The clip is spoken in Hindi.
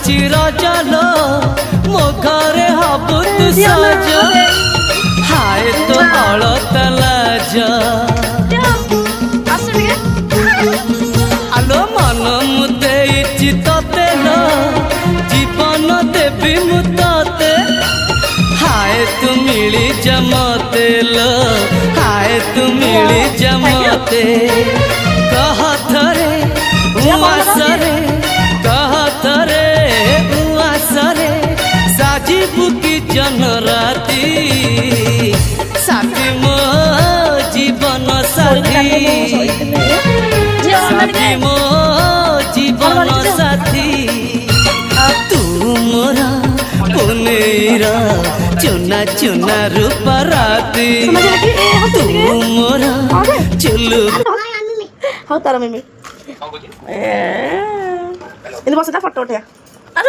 आसुची रजलो मो घरे हबु तू सज हाय तो अलता लाज आलो मन मुदे चितते लो जीवन देवी मुते हाय तू मिली जमते लो हाय तू मिली जमते कह थरे उआसरे कह थरे उआसरे साजिबु की जन राती साथी मो जीवन साथी साथी मो जीवन साथी तू मोरा पुनेरा चुना चुना रूपा राती तू मोरा चुलू हाँ तारा मिमी ini maksudnya foto dia ada